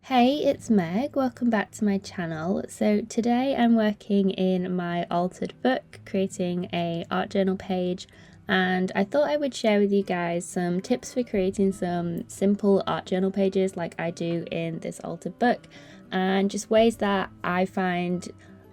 Hey, it's Meg. Welcome back to my channel. So today I'm working in my altered book, creating a art journal page, and I thought I would share with you guys some tips for creating some simple art journal pages like I do in this altered book, and just ways that I find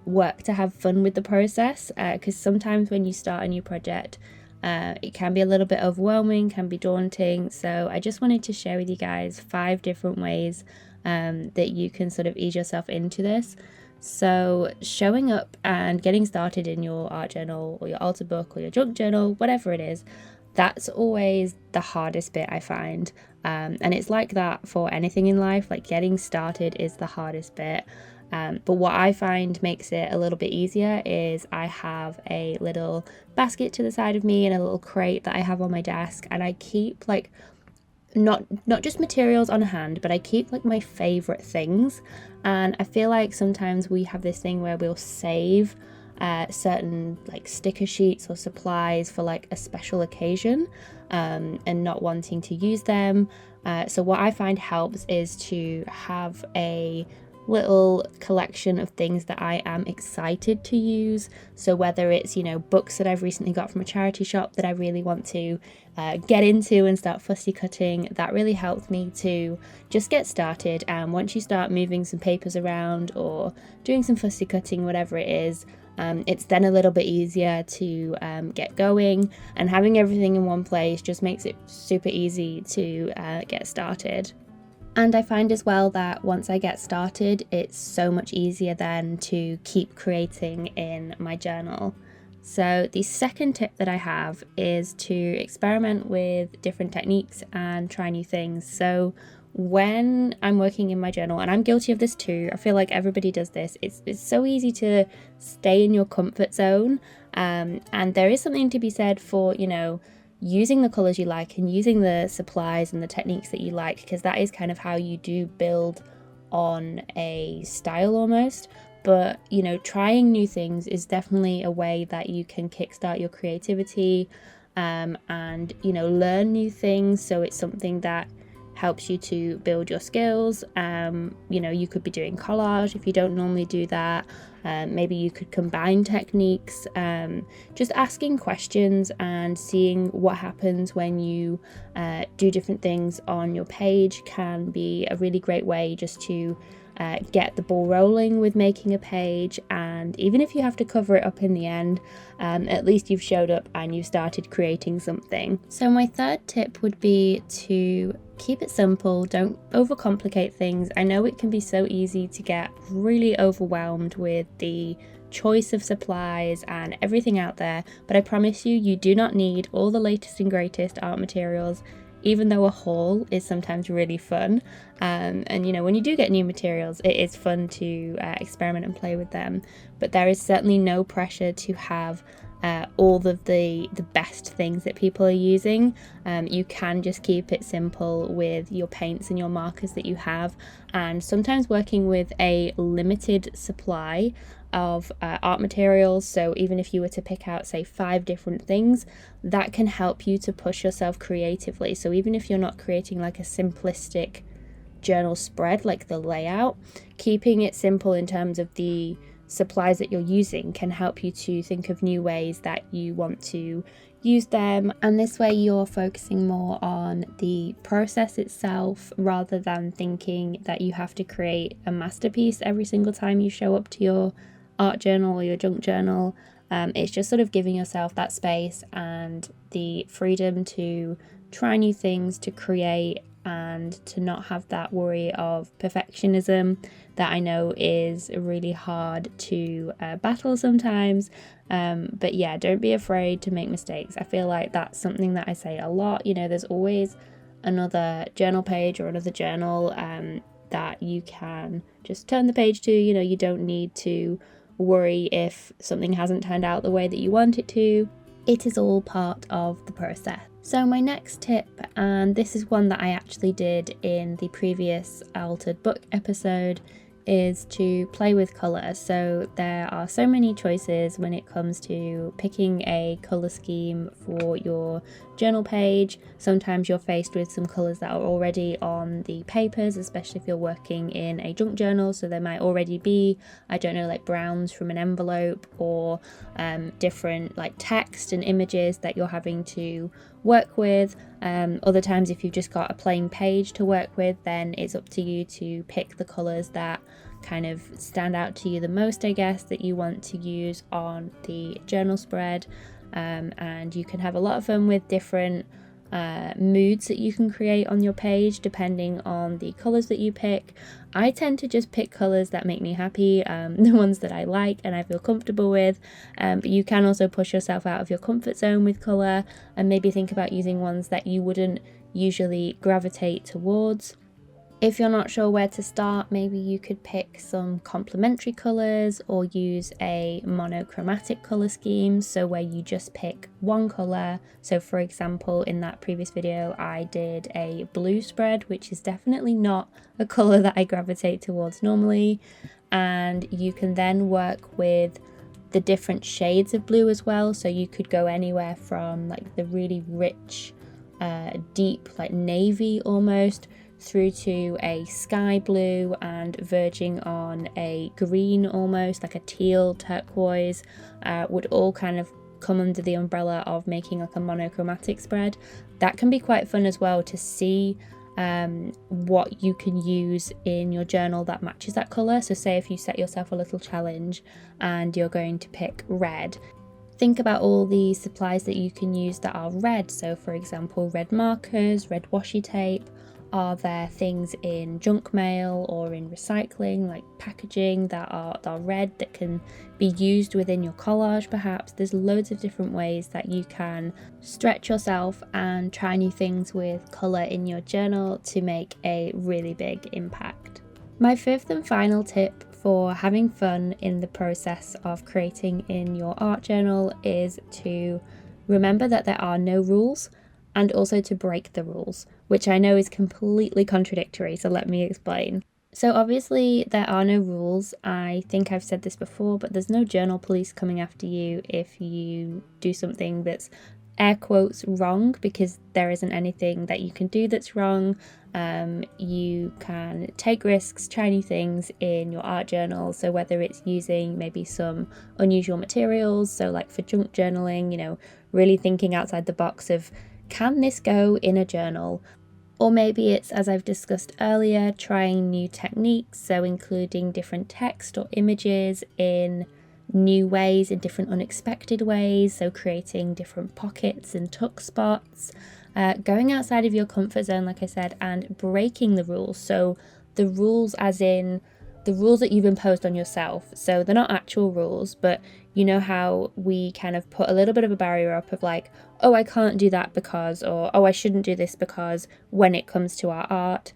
work to have fun with the process, because sometimes when you start a new project, it can be a little bit overwhelming, can be daunting. So I just wanted to share with you guys 5 different ways that you can sort of ease yourself into this. So showing up and getting started in your art journal or your altar book or your junk journal, whatever it is, that's always the hardest bit I find. And it's like that for anything in life, like getting started is the hardest bit. But what I find makes it a little bit easier is I have a little basket to the side of me and a little crate that I have on my desk, and I keep like not just materials on hand, but I keep like my favorite things. And I feel like sometimes we have this thing where we'll save certain like sticker sheets or supplies for like a special occasion, and not wanting to use them. So what I find helps is to have a little collection of things that I am excited to use. So whether it's, books that I've recently got from a charity shop that I really want to get into and start fussy cutting, that really helps me to just get started. And once you start moving some papers around or doing some fussy cutting, whatever it is, it's then a little bit easier to get going, and having everything in one place just makes it super easy to get started. And I find as well that once I get started, it's so much easier then to keep creating in my journal. So the second tip that I have is to experiment with different techniques and try new things. So when I'm working in my journal, and I'm guilty of this too, I feel like everybody does this, it's so easy to stay in your comfort zone. And there is something to be said for, using the colors you like and using the supplies and the techniques that you like, because that is kind of how you do build on a style almost. But trying new things is definitely a way that you can kickstart your creativity, and learn new things. So it's something that helps you to build your skills. You could be doing collage if you don't normally do that. Maybe you could combine techniques. Just asking questions and seeing what happens when you do different things on your page can be a really great way just to get the ball rolling with making a page. And even if you have to cover it up in the end, at least you've showed up and you've started creating something. So my third tip would be to keep it simple. Don't overcomplicate things. I know it can be so easy to get really overwhelmed with the choice of supplies and everything out there, but I promise you, you do not need all the latest and greatest art materials, even though a haul is sometimes really fun. And when you do get new materials, it is fun to experiment and play with them, but there is certainly no pressure to have all of the best things that people are using. You can just keep it simple with your paints and your markers that you have, and sometimes working with a limited supply of art materials. So even if you were to pick out, say, 5 different things, that can help you to push yourself creatively. So even if you're not creating like a simplistic journal spread, like the layout, keeping it simple in terms of the supplies that you're using can help you to think of new ways that you want to use them. And this way you're focusing more on the process itself rather than thinking that you have to create a masterpiece every single time you show up to your art journal or your junk journal. It's just sort of giving yourself that space and the freedom to try new things, to create, and to not have that worry of perfectionism that I know is really hard to battle sometimes. But yeah, don't be afraid to make mistakes. I feel like that's something that I say a lot. There's always another journal page or another journal that you can just turn the page to. You don't need to worry if something hasn't turned out the way that you want it to. It is all part of the process. So my next tip, and this is one that I actually did in the previous altered book episode, is to play with colour. So there are so many choices when it comes to picking a colour scheme for your journal page. Sometimes you're faced with some colours that are already on the papers, especially if you're working in a junk journal. So there might already be, I don't know, like browns from an envelope, or different like text and images that you're having to work with. Other times, if you've just got a plain page to work with, then it's up to you to pick the colours that kind of stand out to you the most, I guess, that you want to use on the journal spread. And you can have a lot of fun with different moods that you can create on your page depending on the colours that you pick. I tend to just pick colours that make me happy, the ones that I like and I feel comfortable with, but you can also push yourself out of your comfort zone with colour and maybe think about using ones that you wouldn't usually gravitate towards. If you're not sure where to start, maybe you could pick some complementary colours or use a monochromatic colour scheme, so where you just pick one colour. So for example, in that previous video I did a blue spread, which is definitely not a colour that I gravitate towards normally, and you can then work with the different shades of blue as well. So you could go anywhere from like the really rich, deep, like navy almost, through to a sky blue and verging on a green, almost like a teal turquoise, would all kind of come under the umbrella of making like a monochromatic spread. That can be quite fun as well to see what you can use in your journal that matches that colour. So say if you set yourself a little challenge and you're going to pick red, think about all the supplies that you can use that are red. So for example, red markers, red washi tape. Are there things in junk mail or in recycling, like packaging, that are red that can be used within your collage perhaps? There's loads of different ways that you can stretch yourself and try new things with colour in your journal to make a really big impact. My fifth and final tip for having fun in the process of creating in your art journal is to remember that there are no rules, and also to break the rules, which I know is completely contradictory, so let me explain. So obviously there are no rules. I think I've said this before, but there's no journal police coming after you if you do something that's air quotes wrong, because there isn't anything that you can do that's wrong. You can take risks, try new things in your art journal. So whether it's using maybe some unusual materials, so like for junk journaling, you know, really thinking outside the box of, can this go in a journal? Or maybe it's, as I've discussed earlier, trying new techniques, so including different text or images in new ways, in different unexpected ways, so creating different pockets and tuck spots, going outside of your comfort zone, like I said, and breaking the rules. So the rules as in the rules that you've imposed on yourself. So they're not actual rules, but you know how we kind of put a little bit of a barrier up of like, oh, I can't do that because, or oh, I shouldn't do this because, when it comes to our art.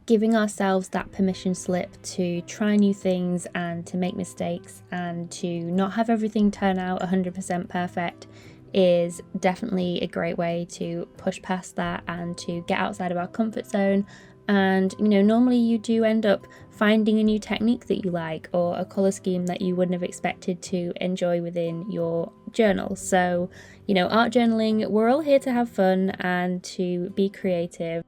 Giving ourselves that permission slip to try new things and to make mistakes and to not have everything turn out 100% perfect is definitely a great way to push past that and to get outside of our comfort zone. And you know, normally you do end up finding a new technique that you like, or a colour scheme that you wouldn't have expected to enjoy within your journal. So, you know, art journaling, we're all here to have fun and to be creative.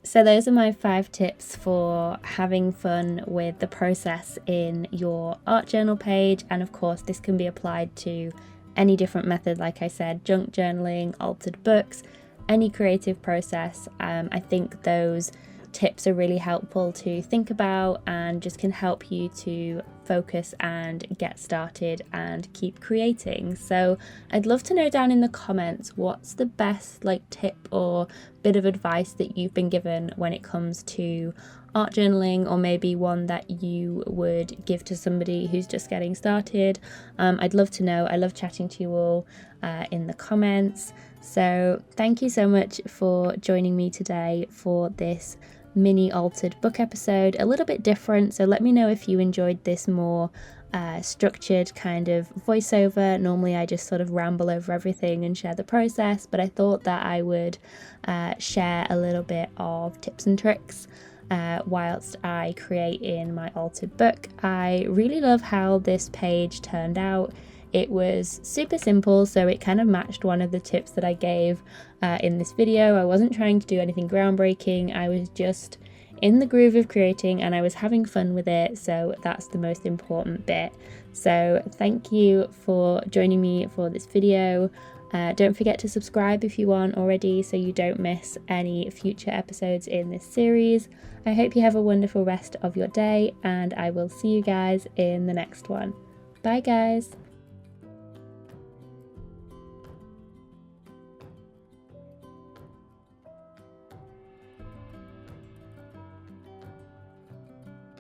So those are my 5 tips for having fun with the process in your art journal page. And of course, this can be applied to any different method, like I said, junk journaling, altered books, any creative process. I think those tips are really helpful to think about and just can help you to focus and get started and keep creating. So I'd love to know down in the comments, what's the best like tip or bit of advice that you've been given when it comes to art journaling, or maybe one that you would give to somebody who's just getting started. I'd love to know. I love chatting to you all in the comments. So thank you so much for joining me today for this mini altered book episode, a little bit different. So let me know if you enjoyed this more structured kind of voiceover. Normally I just sort of ramble over everything and share the process, but I thought that I would share a little bit of tips and tricks. whilst I create in my altered book. I really love how this page turned out. It was super simple, so it kind of matched one of the tips that I gave in this video. I wasn't trying to do anything groundbreaking, I was just in the groove of creating and I was having fun with it, so that's the most important bit. So thank you for joining me for this video. Don't forget to subscribe if you aren't already so you don't miss any future episodes in this series. I hope you have a wonderful rest of your day and I will see you guys in the next one. Bye guys!